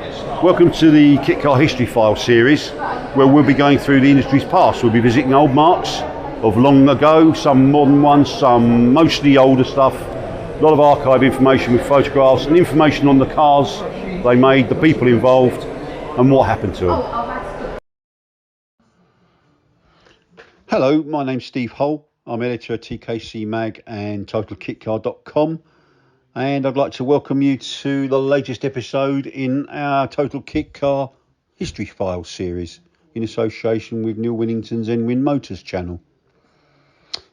Welcome to the Kitcar History File series, where we'll be going through the industry's past. We'll be visiting old marks of long ago, some modern ones, some mostly older stuff. A lot of archive information with photographs and information on the cars they made, the people involved and what happened to them. Hello, my name's Steve Hull. I'm editor of TKC Mag and totalkitcar.com. And I'd like to welcome you to the latest episode in our Total Kit Car History File series in association with Neil Winnington's Enwin Motors channel.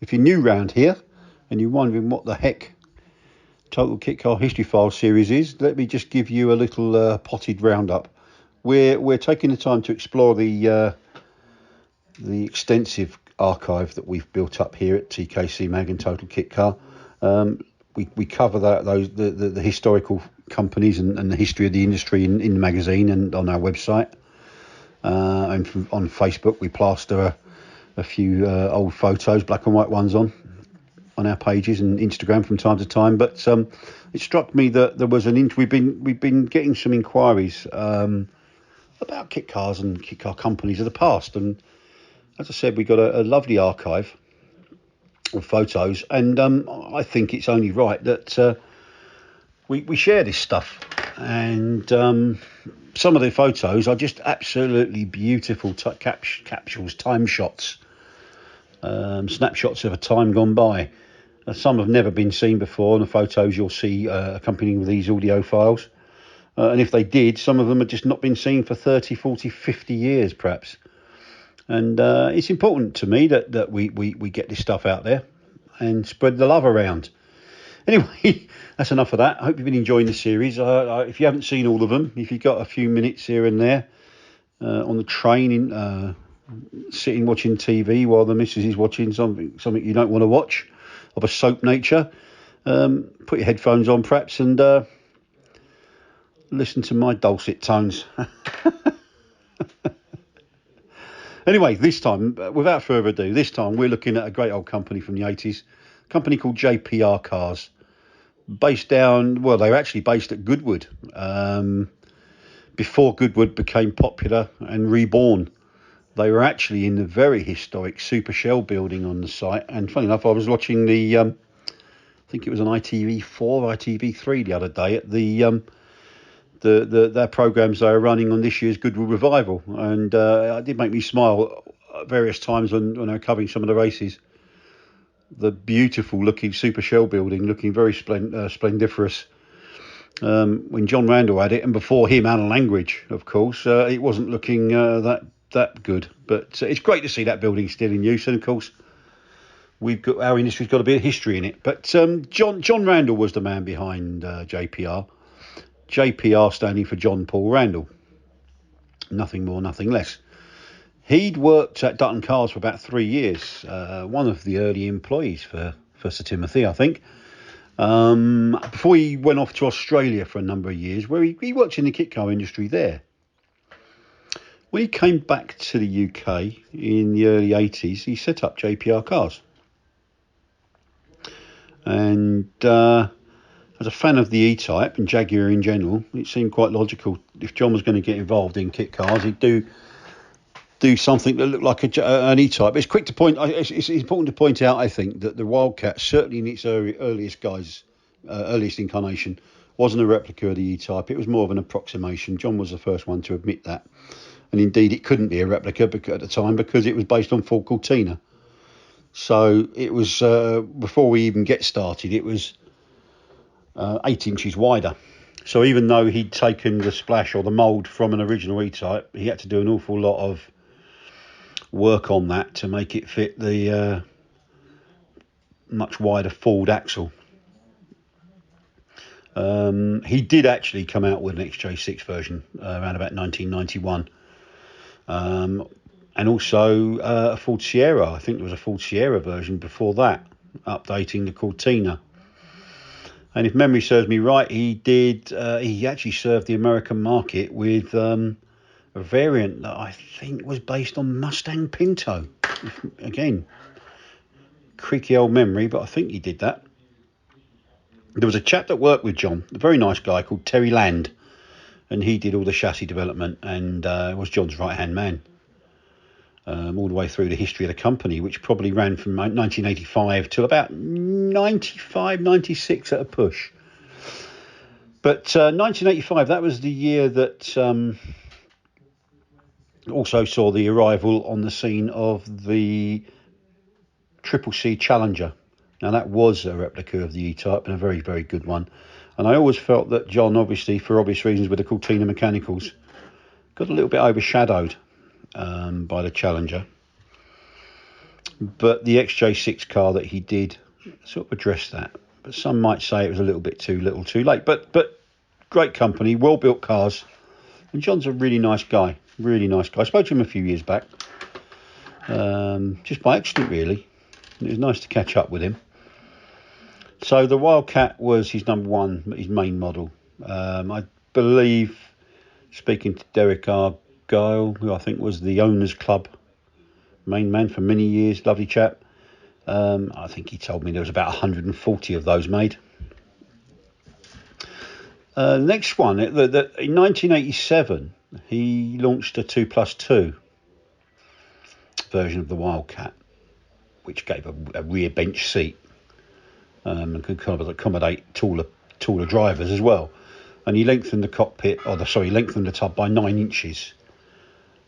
If you're new round here and you're wondering what the heck Total Kit Car History File series is, let me just give you a little potted roundup. We're taking the time to explore the extensive archive that we've built up here at TKC Mag and Total Kit Car. We cover the historical companies and the history of the industry in the magazine and on our website. And on Facebook, we plaster a few old photos, black and white ones, on our pages and Instagram from time to time. But it struck me that there was we've been getting some inquiries about kit cars and kit car companies of the past. And as I said, we got a lovely archive of photos, and I think it's only right that we share this stuff. And some of the photos are just absolutely beautiful capsules, time shots, snapshots of a time gone by. Some have never been seen before, and the photos you'll see accompanying with these audio files. And if they did, some of them have just not been seen for 30, 40, 50 years perhaps. And it's important to me that we get this stuff out there and spread the love around. Anyway, that's enough of that. I hope you've been enjoying the series. If you haven't seen all of them, if you've got a few minutes here and there on the train, sitting watching TV while the missus is watching something you don't want to watch of a soap nature, put your headphones on perhaps and listen to my dulcet tones. Anyway, this time, without further ado, we're looking at a great old company from the 80s, a company called JPR Cars, they were actually based at Goodwood, before Goodwood became popular and reborn. They were actually in the very historic Super Shell building on the site, and funny enough, I was watching I think it was on ITV4, ITV3 the other day at their programmes they were running on this year's Goodwood Revival, and it did make me smile at various times when they were covering some of the races. The beautiful looking Super Shell building looking very splendiferous. When John Randall had it, and before him Alan Langridge, of course, it wasn't looking that good. But it's great to see that building still in use, and of course our industry's got a bit of history in it. But John Randall was the man behind JPR. JPR standing for John Paul Randall. Nothing more, nothing less. He'd worked at Dutton Cars for about 3 years. One of the early employees for Sir Timothy, I think. Before he went off to Australia for a number of years, where he worked in the kit car industry there. When he came back to the UK in the early 80s, he set up JPR Cars. And as a fan of the E-Type and Jaguar in general, it seemed quite logical if John was going to get involved in kit cars, he'd do something that looked like an E-Type. It's important to point out, I think, that the Wildcat, certainly in its earliest incarnation, wasn't a replica of the E-Type. It was more of an approximation. John was the first one to admit that. And indeed, it couldn't be a replica at the time because it was based on Ford Cortina. So it was, before we even get started, it was 8 inches wider. So even though he'd taken the splash or the mould from an original E-Type, he had to do an awful lot of work on that to make it fit the much wider Ford axle. He did actually come out with an XJ6 version around about 1991. And also a Ford Sierra. I think there was a Ford Sierra version before that, updating the Cortina. And if memory serves me right, he actually served the American market with a variant that I think was based on Mustang Pinto. Again, creaky old memory, but I think he did that. There was a chap that worked with John, a very nice guy called Terry Land, and he did all the chassis development and was John's right-hand man all the way through the history of the company, which probably ran from 1985 till about 95, 96 at a push. But 1985, that was the year that also saw the arrival on the scene of the Triple C Challenger. Now, that was a replica of the E-Type and a very, very good one. And I always felt that John, obviously, for obvious reasons with the Cortina Mechanicals, got a little bit overshadowed by the Challenger. But the XJ6 car that he did sort of addressed that. But some might say it was a little bit too little too late. But great company, well-built cars. And John's a really nice guy, really nice guy. I spoke to him a few years back, just by accident, really. It was nice to catch up with him. So the Wildcat was his number one, his main model. I believe, speaking to Derek Argyle, who I think was the Owners Club main man for many years, lovely chap. I think he told me there was about 140 of those made. Next one, in 1987, he launched a 2+2 version of the Wildcat, which gave a rear bench seat and could kind of accommodate taller drivers as well. And he lengthened the tub by 9 inches.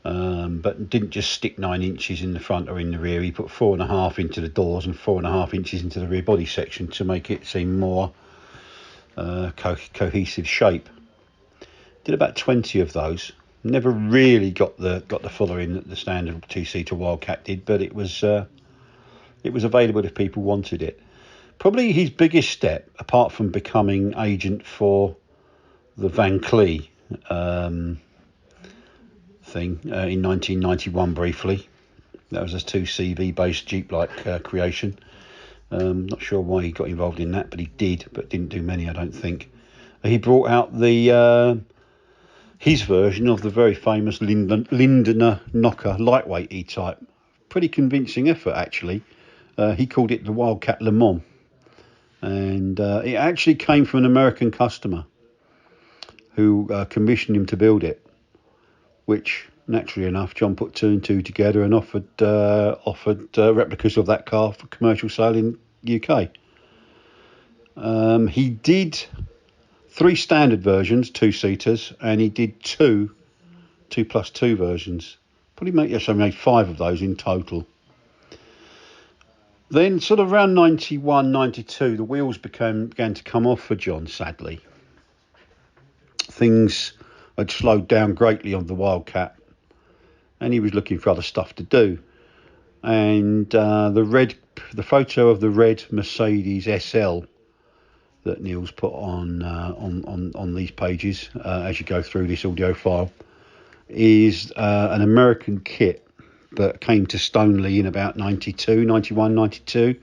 But didn't just stick 9 inches in the front or in the rear. He put 4.5 into the doors and 4.5 inches into the rear body section to make it seem more cohesive shape. Did about 20 of those. Never really got the following that the standard 2-seater Wildcat did, but it was available if people wanted it. Probably his biggest step, apart from becoming agent for the Van Clee thing in 1991 briefly. That was a 2CV based Jeep-like creation. Not sure why he got involved in that, but he did, but didn't do many, I don't think. He brought out the his version of the very famous Lindener Knocker lightweight E-Type. Pretty convincing effort, actually. He called it the Wildcat Le Mans, and it actually came from an American customer who commissioned him to build it, which, naturally enough, John put 2 and 2 together and offered replicas of that car for commercial sale in UK. He did 3 standard versions, 2-seaters, and he did 2 2+2 versions. Probably made 5 of those in total. Then, sort of around 91, 92, the wheels began to come off for John, sadly. Things had slowed down greatly on the Wildcat, and he was looking for other stuff to do. And the photo of the red Mercedes SL that Neil's put on these pages as you go through this audio file is an American kit that came to Stoneleigh in about 91, 92. There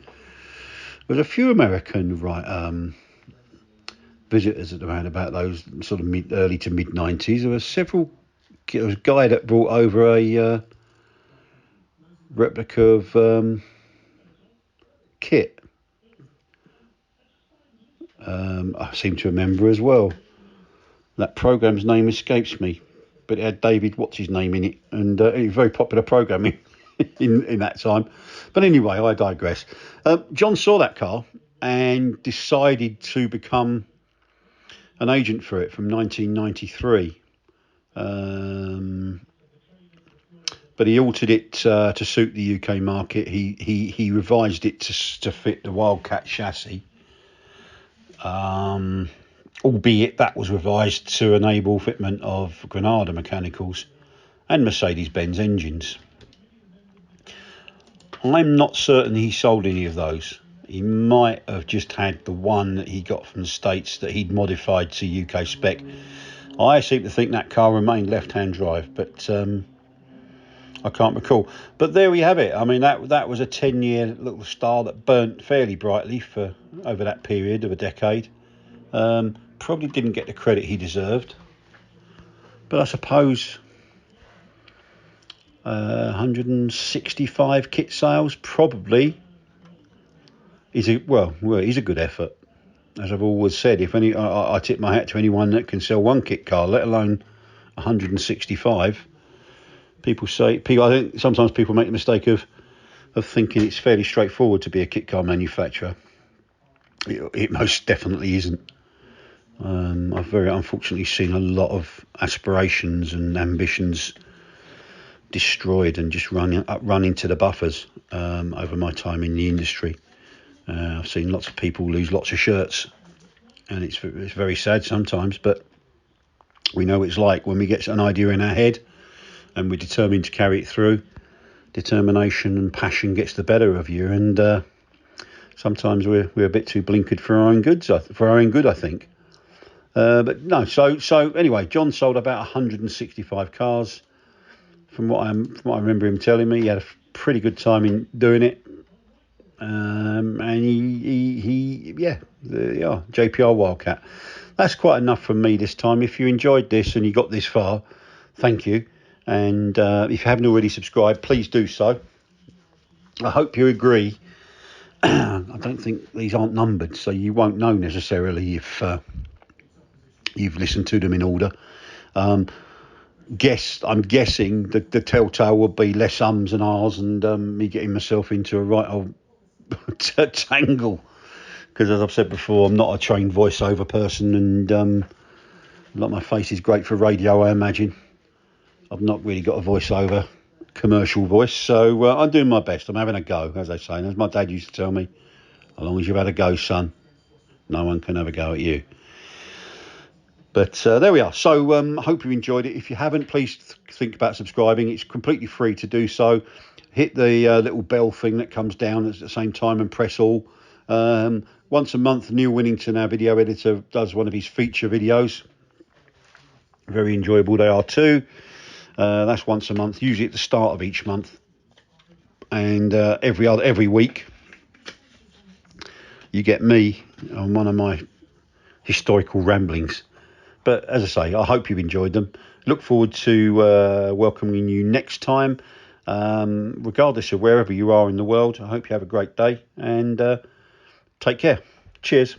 was a few American visitors around about those sort of early to mid 90s. There was a guy that brought over a replica of kit. I seem to remember as well. That program's name escapes me, but it had David what's his name in it, and it was very popular programming in that time. But anyway, I digress. John saw that car and decided to become an agent for it from 1993. But he altered it to suit the UK market. He revised it to fit the Wildcat chassis, albeit that was revised to enable fitment of Granada mechanicals and Mercedes-Benz engines. I'm not certain he sold any of those. He might have just had the one that he got from the States that he'd modified to UK spec. I seem to think that car remained left-hand drive, but I can't recall. But there we have it. I mean, that was a 10-year little star that burnt fairly brightly for over that period of a decade. Probably didn't get the credit he deserved. But I suppose 165 kit sales probably is a good effort. as I've always said, if any, I tip my hat to anyone that can sell one kit car, let alone 165. I think sometimes people make the mistake of thinking it's fairly straightforward to be a kit car manufacturer. It most definitely isn't. I've very unfortunately seen a lot of aspirations and ambitions destroyed and just run into the buffers over my time in the industry. I've seen lots of people lose lots of shirts, and it's very sad sometimes, but we know what it's like when we get an idea in our head and we're determined to carry it through. Determination and passion gets the better of you, and sometimes we're a bit too blinkered for our own good, I think. But no, so anyway, John sold about 165 cars. From what I remember him telling me, he had a pretty good time in doing it. And JPR Wildcat. That's quite enough from me this time. If you enjoyed this and you got this far, thank you. And if you haven't already subscribed, please do so. I hope you agree. I don't think these aren't numbered, so you won't know necessarily if you've listened to them in order. I'm guessing that the telltale will be less ums and ahs and me getting myself into a right old tangle. Because as I've said before, I'm not a trained voiceover person, and like my face is great for radio, I imagine. I've not really got a voiceover commercial voice, so I'm doing my best. I'm having a go, as they say. And as my dad used to tell me, as long as you've had a go, son, no one can have a go at you. But there we are. So I hope you enjoyed it. If you haven't, please think about subscribing. It's completely free to do so. Hit the little bell thing that comes down at the same time and press all. Once a month, Neil Winnington, our video editor, does one of his feature videos. Very enjoyable they are too. That's once a month, usually at the start of each month. And every week, you get me on one of my historical ramblings. But as I say, I hope you enjoyed them. Look forward to welcoming you next time. Regardless of wherever you are in the world, I hope you have a great day and take care. Cheers.